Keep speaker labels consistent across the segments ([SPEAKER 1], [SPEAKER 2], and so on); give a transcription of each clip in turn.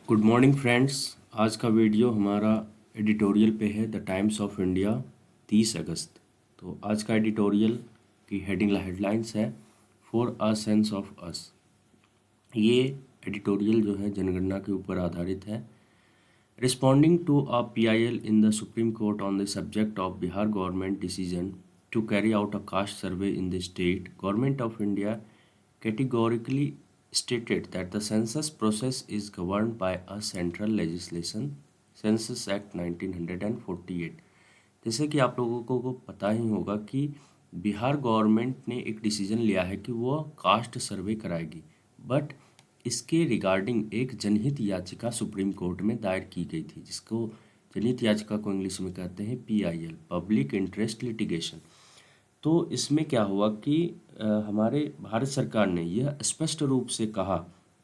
[SPEAKER 1] Good morning friends. आज का video हमारा एडिटोरियल पे है the Times of India 30 August. तो आज का एडिटोरियल की हेडलाइंस है for a sense of us. ये एडिटोरियल जो है जनगणना के ऊपर आधारित है। Responding to a PIL in the supreme court on the subject of Bihar government decision to carry out a caste survey in the state, government of India categorically stated that the census process is governed by a central legislation, Census Act 1948। जैसे कि आप लोगों को पता ही होगा कि Bihar government ने एक डिसीजन लिया है कि वो कास्ट सर्वे कराएगी, बट इसके रिगार्डिंग एक जनहित याचिका सुप्रीम कोर्ट में दायर की गई थी, जिसको जनहित याचिका को इंग्लिश में कहते हैं PIL, पब्लिक इंटरेस्ट लिटिगेशन। तो इसमें क्या हुआ कि हमारे भारत सरकार ने यह स्पष्ट रूप से कहा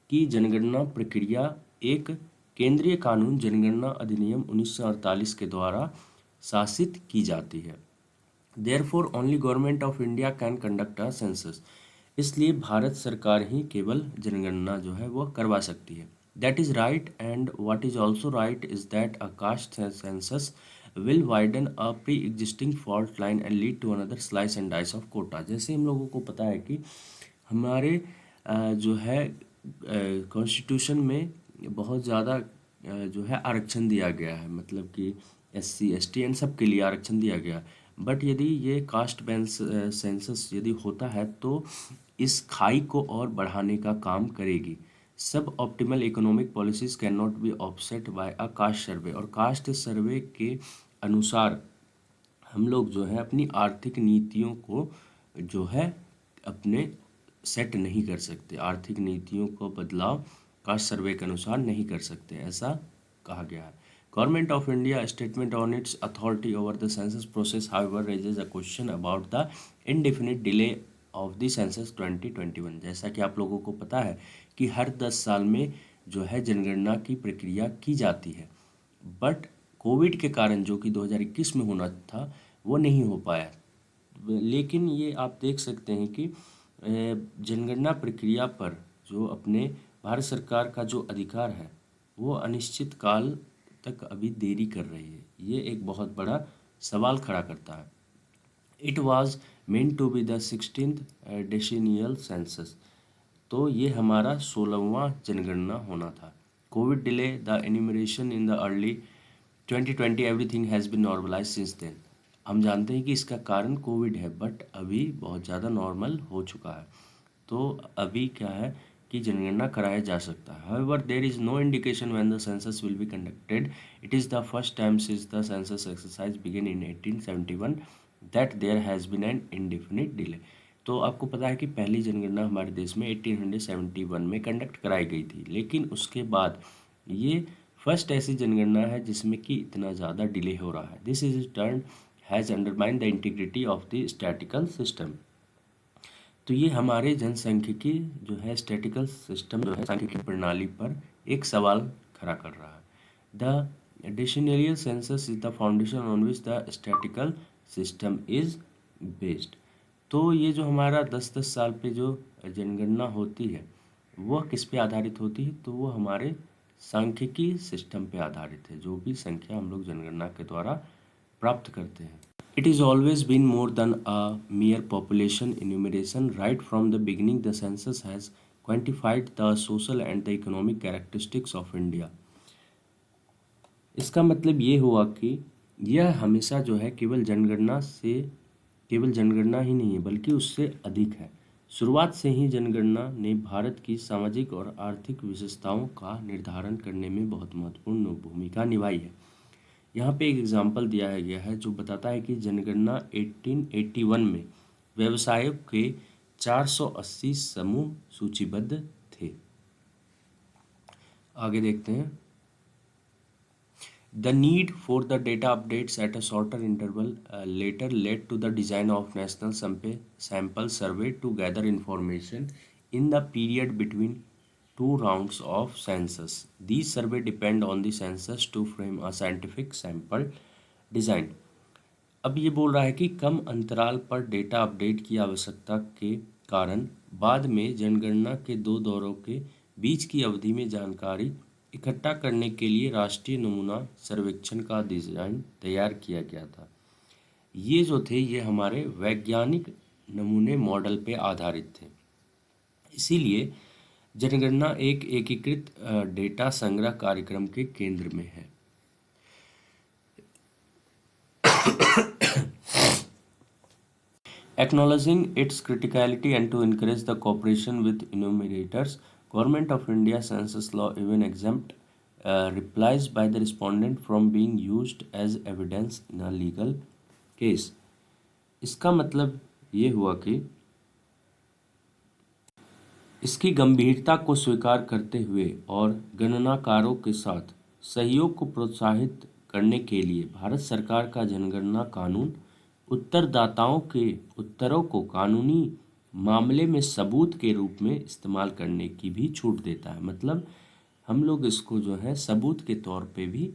[SPEAKER 1] कि जनगणना प्रक्रिया एक केंद्रीय कानून जनगणना अधिनियम 1948 के द्वारा शासित की जाती है। Therefore only government of India can conduct a census. इसलिए भारत सरकार ही केवल जनगणना जो है वो करवा सकती है। That is right, and what is also right is that a caste census will widen a pre-existing fault line and lead to another slice and dice of quota। जैसे हम लोगों को पता है कि हमारे जो है कॉन्स्टिट्यूशन में बहुत ज़्यादा जो है आरक्षण दिया गया है, मतलब कि SC ST एंड सब के लिए आरक्षण दिया गया। बट यदि ये कास्ट बेंस सेंसस यदि होता है तो इस खाई को और बढ़ाने का काम करेगी। Suboptimal economic policies can not be offset by a caste survey. और कास्ट सर्वे के अनुसार हम लोग जो है अपनी आर्थिक नीतियों को जो है अपने सेट नहीं कर सकते, आर्थिक नीतियों को बदलाव कास्ट सर्वे के अनुसार नहीं कर सकते, ऐसा कहा गया है। Government of India statement on it's authority over the census process however raises a question about the indefinite delay of the census 2021। जैसा कि आप लोगों को पता है कि हर 10 साल में जो है जनगणना की प्रक्रिया की जाती है, बट कोविड के कारण जो कि 2021 में होना था वो नहीं हो पाया। लेकिन ये आप देख सकते हैं कि जनगणना प्रक्रिया पर जो अपने भारत सरकार का जो अधिकार है वो अनिश्चित काल तक अभी देरी कर रही है। ये एक बहुत बड़ा सवाल खड़ा करता है। It was meant to be the 16th decennial census. तो ये हमारा 16वां जनगणना होना था। Covid delay the enumeration in the early 2020 everything has been normalize since then. हम जानते हैं कि इसका कारण कोविड है, बट अभी बहुत ज़्यादा नॉर्मल हो चुका है। तो अभी क्या है कि जनगणना कराया जा सकता है। However there is no indication when the census will be conducted. It is the first time since the census exercise begin in 1871 that there has been an indefinite delay. तो आपको पता है कि पहली जनगणना हमारे देश में 1871 में कंडक्ट कराई गई थी, लेकिन उसके बाद ये फर्स्ट ऐसी जनगणना है जिसमें कि इतना ज़्यादा डिले हो रहा है। This is turn has undermine the integrity of the statistical system. तो ये हमारे जनसांख्यिकी जो है स्टैटिकल सिस्टम जो है सांख्यिकी प्रणाली पर एक सवाल खड़ा कर रहा है। The decennial census is the foundation on which the statistical system is based. तो ये जो हमारा 10-10 साल पे जो जनगणना होती है वो किस पे आधारित होती है? तो वो हमारे सांख्यिकी सिस्टम पे आधारित है, जो भी संख्या हम लोग जनगणना के द्वारा प्राप्त करते हैं। It is always been more than a mere population enumeration. Right from the beginning, the census has quantified the social and the economic characteristics of India। इसका मतलब ये हुआ कि यह हमेशा जो है केवल जनगणना ही नहीं है, बल्कि उससे अधिक है। शुरुआत से ही जनगणना ने भारत की सामाजिक और आर्थिक विशेषताओं का निर्धारण करने में बहुत महत्वपूर्ण भूमिका निभाई है। यहाँ पे एक एग्जाम्पल दिया गया है जो बताता है कि जनगणना 1881 में व्यवसायों के 480 समूह सूचीबद्ध थे। आगे देखते हैं। The need for the data updates at a shorter interval later led to the design of National Sample Survey to gather information in the period between two rounds of census. These survey depend on the census to frame a scientific sample design। अब ये बोल रहा है कि कम अंतराल पर data update की आवश्यकता के कारण बाद में जनगणना के 2 दौरों के बीच की अवधि में जानकारी इकट्ठा करने के लिए राष्ट्रीय नमूना सर्वेक्षण का डिज़ाइन तैयार किया गया था। ये जो थे ये हमारे वैज्ञानिक नमूने मॉडल पे आधारित थे। इसीलिए जनगणना एक एकीकृत डेटा संग्रह कार्यक्रम के केंद्र में है। Acknowledging its criticality and to encourage the cooperation with enumerators, Government of India Census Law even exempt replies by the respondent from being used as evidence in a legal case. इसका मतलब ये हुआ कि इसकी गंभीरता को स्वीकार करते हुए और गणनाकारों के साथ सहयोग को प्रोत्साहित करने के लिए भारत सरकार का जनगणना कानून उत्तरदाताओं के उत्तरों को कानूनी मामले में सबूत के रूप में इस्तेमाल करने की भी छूट देता है। मतलब हम लोग इसको जो है सबूत के तौर पे भी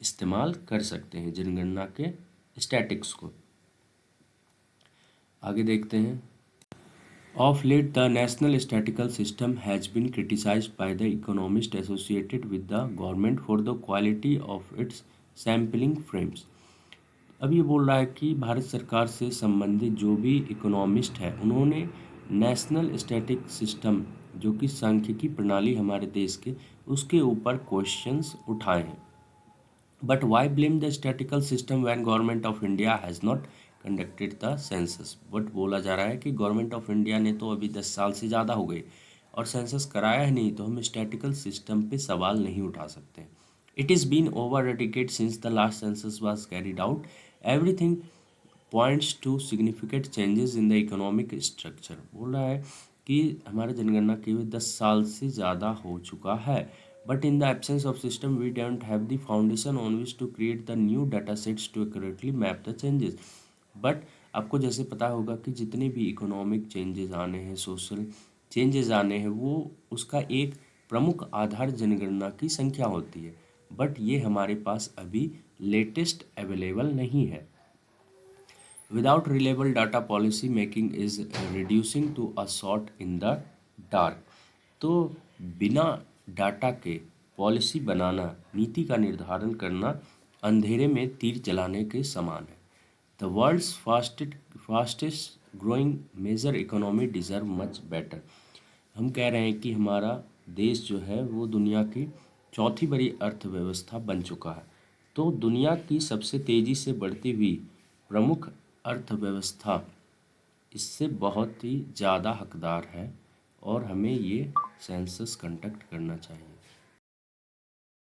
[SPEAKER 1] इस्तेमाल कर सकते हैं जनगणना के स्टैटिक्स को। आगे देखते हैं। Of late, the National Statistical System has been criticized by the economists associated with the government for the quality of its sampling frames. अब ये बोल रहा है कि भारत सरकार से संबंधित जो भी इकोनॉमिस्ट है उन्होंने नेशनल स्टैटिक सिस्टम जो कि सांख्यिकी प्रणाली हमारे देश के उसके ऊपर क्वेश्चंस उठाए हैं। But why blame the statistical system when government of India has not conducted the census. But बोला जा रहा है कि गवर्नमेंट ऑफ इंडिया ने तो अभी 10 साल से ज़्यादा हो गए और सेंसस कराया है नहीं, तो हम स्टैटिकल सिस्टम पे सवाल नहीं उठा सकते। It is been over a decade since the last census was carried out. Everything points to significant changes in the economic structure. बोल रहा है कि हमारा जनगणना केवल 10 साल से ज़्यादा हो चुका है। But in the absence of system, we don't have the foundation on which to create the new data sets to accurately map the changes. But आपको जैसे पता होगा कि जितने भी इकोनॉमिक चेंजेस आने हैं, सोशल चेंजेस आने हैं, वो उसका एक प्रमुख आधार जनगणना की संख्या होती है। बट ये हमारे पास अभी लेटेस्ट अवेलेबल नहीं है। Without reliable data, policy making is reducing to a shot in the dark. तो बिना डाटा के पॉलिसी बनाना, नीति का निर्धारण करना अंधेरे में तीर चलाने के समान है। The world's fastest growing major economy deserve much better. हम कह रहे हैं कि हमारा देश जो है वो दुनिया की चौथी बड़ी अर्थव्यवस्था बन चुका है। तो दुनिया की सबसे तेज़ी से बढ़ती हुई प्रमुख अर्थव्यवस्था इससे बहुत ही ज़्यादा हकदार है और हमें ये सेंसस कंडक्ट करना चाहिए।